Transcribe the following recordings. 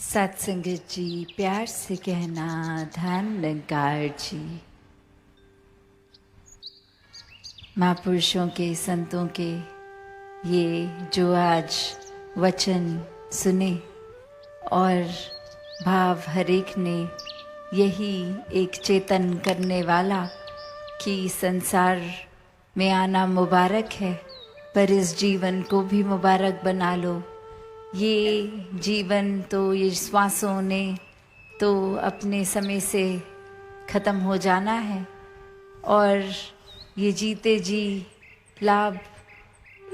सत्संगत जी, प्यार से कहना धन निरंकार जी। महापुरुषों के, संतों के ये जो आज वचन सुने और भाव हरेक ने यही एक चेतन करने वाला कि संसार में आना मुबारक है, पर इस जीवन को भी मुबारक बना लो। ये जीवन तो ये श्वासों ने तो अपने समय से ख़त्म हो जाना है और ये जीते जी लाभ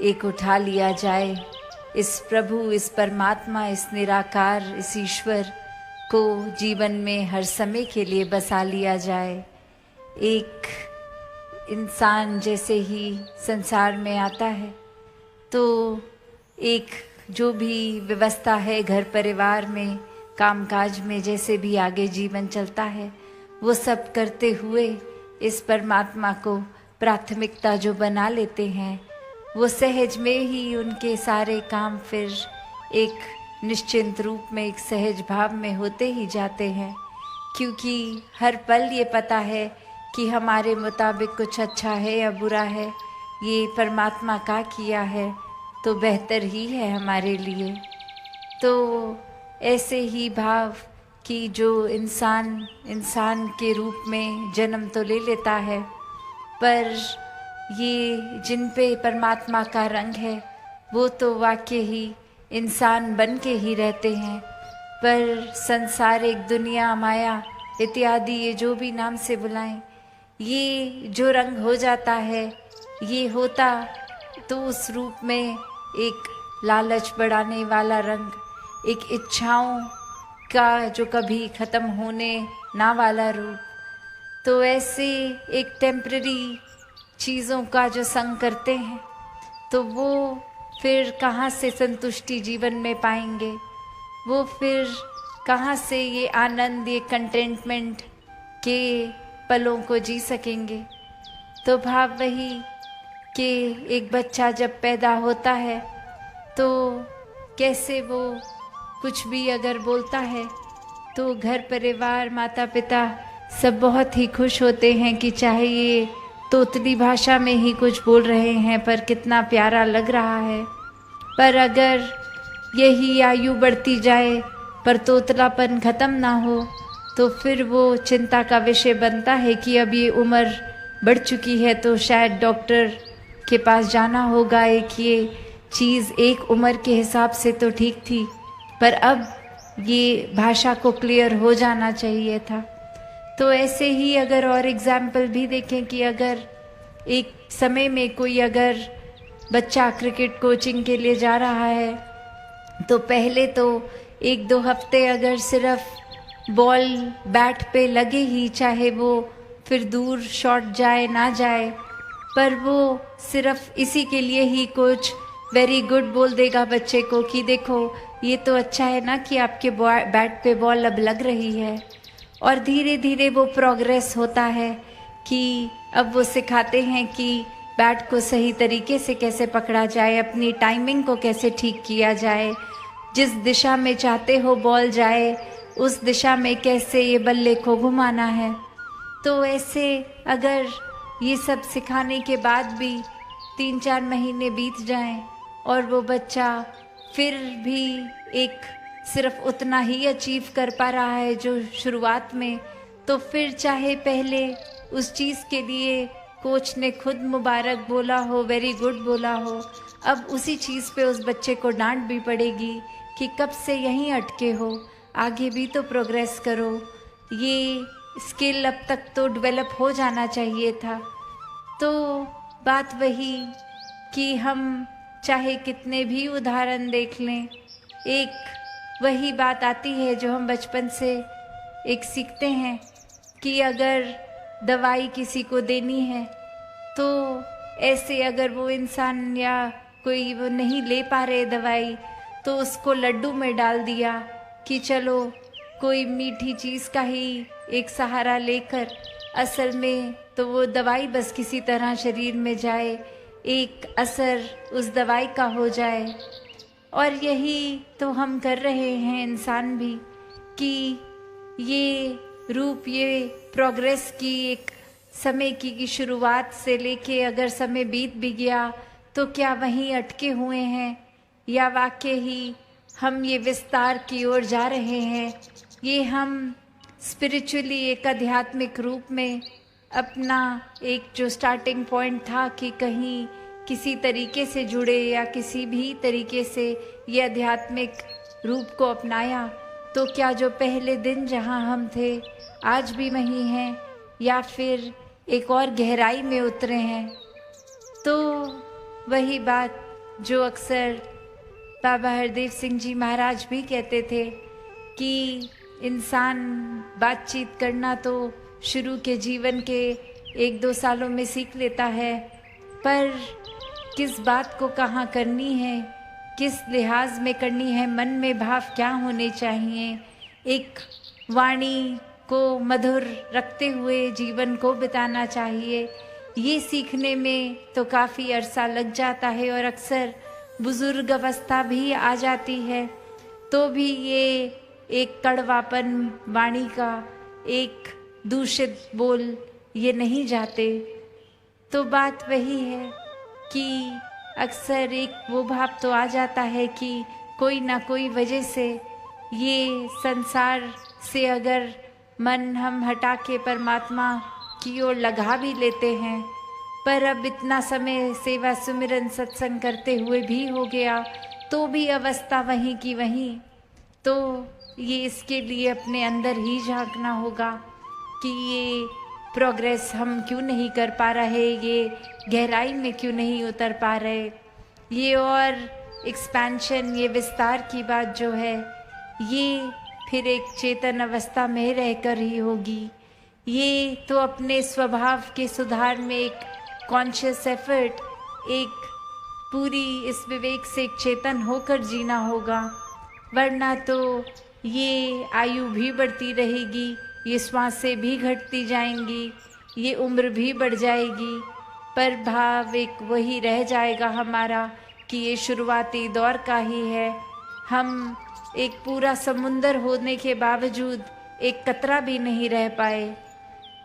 एक उठा लिया जाए। इस प्रभु, इस परमात्मा, इस निराकार, इस ईश्वर को जीवन में हर समय के लिए बसा लिया जाए। एक इंसान जैसे ही संसार में आता है तो एक जो भी व्यवस्था है घर परिवार में, कामकाज में, जैसे भी आगे जीवन चलता है, वो सब करते हुए इस परमात्मा को प्राथमिकता जो बना लेते हैं, वो सहज में ही उनके सारे काम फिर एक निश्चिंत रूप में, एक सहज भाव में होते ही जाते हैं। क्योंकि हर पल ये पता है कि हमारे मुताबिक कुछ अच्छा है या बुरा है, ये परमात्मा का किया है तो बेहतर ही है हमारे लिए। तो ऐसे ही भाव कि जो इंसान के रूप में जन्म तो ले लेता है, पर ये जिन पे परमात्मा का रंग है वो तो वाकई ही इंसान बन के ही रहते हैं। पर संसारिक दुनिया, माया इत्यादि, ये जो भी नाम से बुलाएं, ये जो रंग हो जाता है, ये होता तो उस रूप में एक लालच बढ़ाने वाला रंग, एक इच्छाओं का जो कभी ख़त्म होने ना वाला रूप। तो ऐसे एक टेम्पररी चीज़ों का जो संग करते हैं, तो वो फिर कहाँ से संतुष्टि जीवन में पाएंगे, वो फिर कहाँ से ये आनंद, ये कंटेंटमेंट के पलों को जी सकेंगे। तो भाव वही कि एक बच्चा जब पैदा होता है तो कैसे वो कुछ भी अगर बोलता है तो घर परिवार, माता पिता सब बहुत ही खुश होते हैं कि चाहे ये तोतली भाषा में ही कुछ बोल रहे हैं पर कितना प्यारा लग रहा है। पर अगर यही आयु बढ़ती जाए पर तोतलापन ख़त्म ना हो तो फिर वो चिंता का विषय बनता है कि अब ये उम्र बढ़ चुकी है तो शायद डॉक्टर के पास जाना होगा। एक ये चीज़ एक उम्र के हिसाब से तो ठीक थी, पर अब ये भाषा को क्लियर हो जाना चाहिए था। तो ऐसे ही अगर और एग्जाम्पल भी देखें कि अगर एक समय में कोई अगर बच्चा क्रिकेट कोचिंग के लिए जा रहा है तो पहले तो 1-2 हफ्ते अगर सिर्फ बॉल बैट पे लगे ही, चाहे वो फिर दूर शॉट जाए ना जाए, पर वो सिर्फ इसी के लिए ही कोच वेरी गुड बोल देगा बच्चे को कि देखो ये तो अच्छा है ना कि आपके बैट पे बॉल अब लग रही है। और धीरे धीरे वो प्रोग्रेस होता है कि अब वो सिखाते हैं कि बैट को सही तरीके से कैसे पकड़ा जाए, अपनी टाइमिंग को कैसे ठीक किया जाए, जिस दिशा में चाहते हो बॉल जाए उस दिशा में कैसे ये बल्ले को घुमाना है। तो ऐसे अगर ये सब सिखाने के बाद भी 3-4 महीने बीत जाएं और वो बच्चा फिर भी एक सिर्फ उतना ही अचीव कर पा रहा है जो शुरुआत में, तो फिर चाहे पहले उस चीज़ के लिए कोच ने खुद मुबारक बोला हो, वेरी गुड बोला हो, अब उसी चीज़ पे उस बच्चे को डांट भी पड़ेगी कि कब से यहीं अटके हो, आगे भी तो प्रोग्रेस करो, ये स्किल अब तक तो डेवलप हो जाना चाहिए था। तो बात वही कि हम चाहे कितने भी उदाहरण देख लें, एक वही बात आती है जो हम बचपन से एक सीखते हैं कि अगर दवाई किसी को देनी है तो ऐसे अगर वो इंसान या कोई वो नहीं ले पा रहे दवाई तो उसको लड्डू में डाल दिया कि चलो कोई मीठी चीज़ का ही एक सहारा लेकर, असल में तो वो दवाई बस किसी तरह शरीर में जाए, एक असर उस दवाई का हो जाए। और यही तो हम कर रहे हैं इंसान भी, कि ये रूप, ये प्रोग्रेस की एक समय की शुरुआत से लेके अगर समय बीत भी गया तो क्या वहीं अटके हुए हैं, या वाकई ही हम ये विस्तार की ओर जा रहे हैं। ये हम स्पिरिचुअली एक आध्यात्मिक रूप में अपना एक जो स्टार्टिंग पॉइंट था कि कहीं किसी तरीके से जुड़े या किसी भी तरीके से ये आध्यात्मिक रूप को अपनाया, तो क्या जो पहले दिन जहाँ हम थे आज भी वहीं हैं, या फिर एक और गहराई में उतरे हैं। तो वही बात जो अक्सर बाबा हरदेव सिंह जी महाराज भी कहते थे कि इंसान बातचीत करना तो शुरू के जीवन के 1-2 सालों में सीख लेता है, पर किस बात को कहाँ करनी है, किस लिहाज में करनी है, मन में भाव क्या होने चाहिए, एक वाणी को मधुर रखते हुए जीवन को बिताना चाहिए, ये सीखने में तो काफ़ी अरसा लग जाता है। और अक्सर बुजुर्ग अवस्था भी आ जाती है तो भी ये एक कड़वापन वाणी का, एक दूषित बोल ये नहीं जाते। तो बात वही है कि अक्सर एक वो भाव तो आ जाता है कि कोई ना कोई वजह से ये संसार से अगर मन हम हटा के परमात्मा की ओर लगा भी लेते हैं, पर अब इतना समय सेवा सुमिरन सत्संग करते हुए भी हो गया तो भी अवस्था वहीं की वहीं। तो ये इसके लिए अपने अंदर ही झांकना होगा कि ये प्रोग्रेस हम क्यों नहीं कर पा रहे, ये गहराई में क्यों नहीं उतर पा रहे। ये और एक्सपेंशन, ये विस्तार की बात जो है, ये फिर एक चेतन अवस्था में रहकर ही होगी। ये तो अपने स्वभाव के सुधार में एक कॉन्शियस एफर्ट, एक पूरी इस विवेक से एक चेतन होकर जीना होगा, वरना तो ये आयु भी बढ़ती रहेगी, ये श्वासें भी घटती जाएंगी, ये उम्र भी बढ़ जाएगी, पर भाव एक वही रह जाएगा हमारा कि ये शुरुआती दौर का ही है। हम एक पूरा समुंदर होने के बावजूद एक कतरा भी नहीं रह पाए।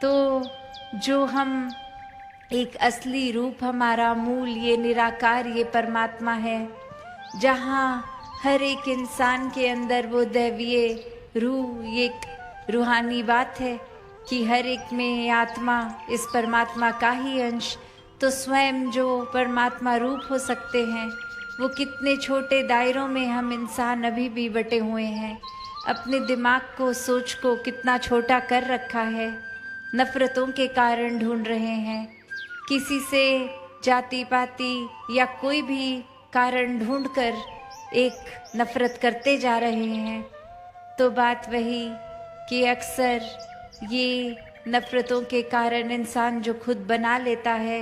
तो जो हम एक असली रूप, हमारा मूल ये निराकार, ये परमात्मा है, जहाँ हर एक इंसान के अंदर वो दैवीय रूह, ये एक रूहानी बात है कि हर एक में आत्मा इस परमात्मा का ही अंश। तो स्वयं जो परमात्मा रूप हो सकते हैं, वो कितने छोटे दायरों में हम इंसान अभी भी बटे हुए हैं। अपने दिमाग को, सोच को कितना छोटा कर रखा है, नफ़रतों के कारण ढूंढ रहे हैं, किसी से जाति पाति या कोई भी कारण ढूंढकर एक नफ़रत करते जा रहे हैं। तो बात वही कि अक्सर ये नफ़रतों के कारण इंसान जो खुद बना लेता है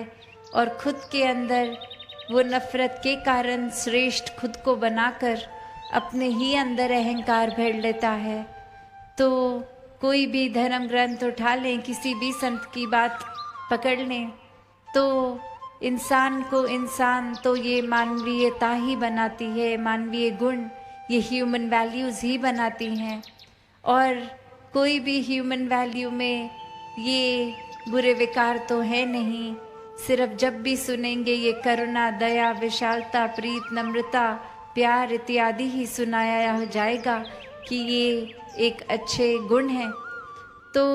और खुद के अंदर वो नफ़रत के कारण श्रेष्ठ खुद को बनाकर अपने ही अंदर अहंकार भर लेता है। तो कोई भी धर्म ग्रंथ उठा लें, किसी भी संत की बात पकड़ लें, तो इंसान को इंसान तो ये मानवीयता ही बनाती है, मानवीय गुण, ये ह्यूमन वैल्यूज़ ही बनाती हैं। और कोई भी ह्यूमन वैल्यू में ये बुरे विकार तो है नहीं। सिर्फ जब भी सुनेंगे ये करुणा, दया, विशालता, प्रीत, नम्रता, प्यार इत्यादि ही सुनाया जाएगा कि ये एक अच्छे गुण हैं। तो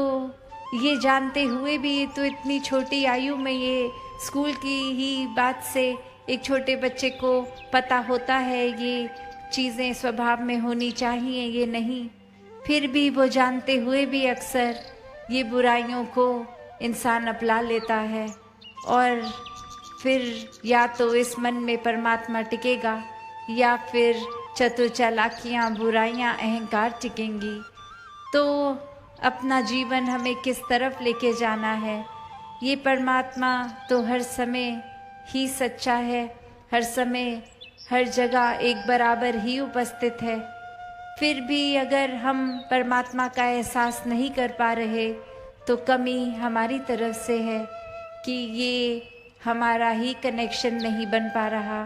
ये जानते हुए भी तो इतनी छोटी आयु में ये स्कूल की ही बात से एक छोटे बच्चे को पता होता है ये चीज़ें स्वभाव में होनी चाहिए, ये नहीं। फिर भी वो जानते हुए भी अक्सर ये बुराइयों को इंसान अपना लेता है, और फिर या तो इस मन में परमात्मा टिकेगा या फिर चतुर चालाकियाँ, बुराइयाँ, अहंकार टिकेंगी। तो अपना जीवन हमें किस तरफ लेके जाना है, ये परमात्मा तो हर समय ही सच्चा है, हर समय हर जगह एक बराबर ही उपस्थित है। फिर भी अगर हम परमात्मा का एहसास नहीं कर पा रहे तो कमी हमारी तरफ से है कि ये हमारा ही कनेक्शन नहीं बन पा रहा,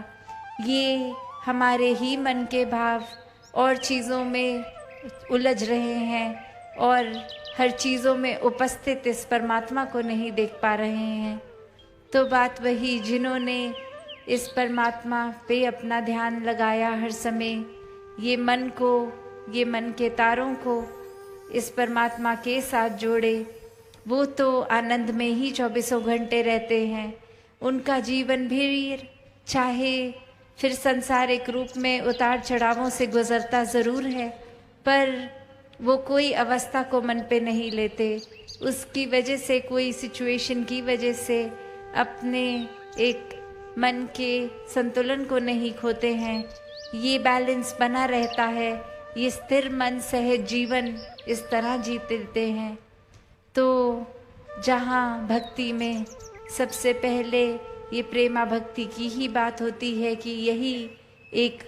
ये हमारे ही मन के भाव और चीज़ों में उलझ रहे हैं और हर चीज़ों में उपस्थित इस परमात्मा को नहीं देख पा रहे हैं। तो बात वही, जिन्होंने इस परमात्मा पे अपना ध्यान लगाया हर समय, ये मन को, ये मन के तारों को इस परमात्मा के साथ जोड़े, वो तो आनंद में ही 24 घंटे रहते हैं। उनका जीवन भी चाहे फिर संसारिक रूप में उतार चढ़ावों से गुजरता ज़रूर है, पर वो कोई अवस्था को मन पे नहीं लेते। उसकी वजह से, कोई सिचुएशन की वजह से अपने एक मन के संतुलन को नहीं खोते हैं। ये बैलेंस बना रहता है। ये स्थिर मन सहज जीवन इस तरह जीते हैं। तो जहाँ भक्ति में सबसे पहले ये प्रेमा भक्ति की ही बात होती है कि यही एक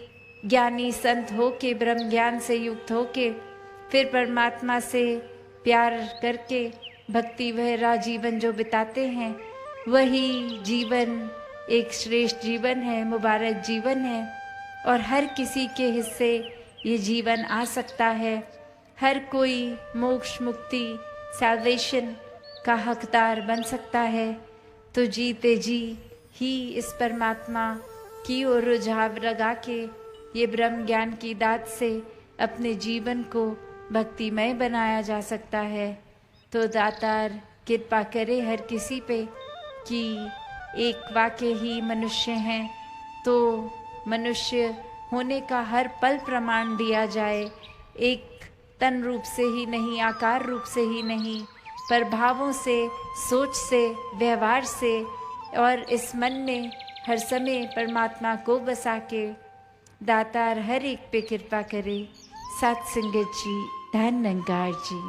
ज्ञानी संत हो के, ब्रह्म ज्ञान से युक्त हो के, फिर परमात्मा से प्यार करके भक्ति भरा जीवन जो बिताते हैं, वही जीवन एक श्रेष्ठ जीवन है, मुबारक जीवन है। और हर किसी के हिस्से ये जीवन आ सकता है। हर कोई मोक्ष, मुक्ति, सैल्वेशन का हकदार बन सकता है। तो जीते जी ही इस परमात्मा की ओर रुझाव लगा के ये ब्रह्म ज्ञान की दात से अपने जीवन को भक्तिमय बनाया जा सकता है। तो दातार कृपा करे हर किसी पे कि एक वाकई ही मनुष्य हैं तो मनुष्य होने का हर पल प्रमाण दिया जाए। एक तन रूप से ही नहीं, आकार रूप से ही नहीं, पर भावों से, सोच से, व्यवहार से, और इस मन में हर समय परमात्मा को बसा के दातार हर एक पे कृपा करे। सत संगत जी, धन निरंकार जी।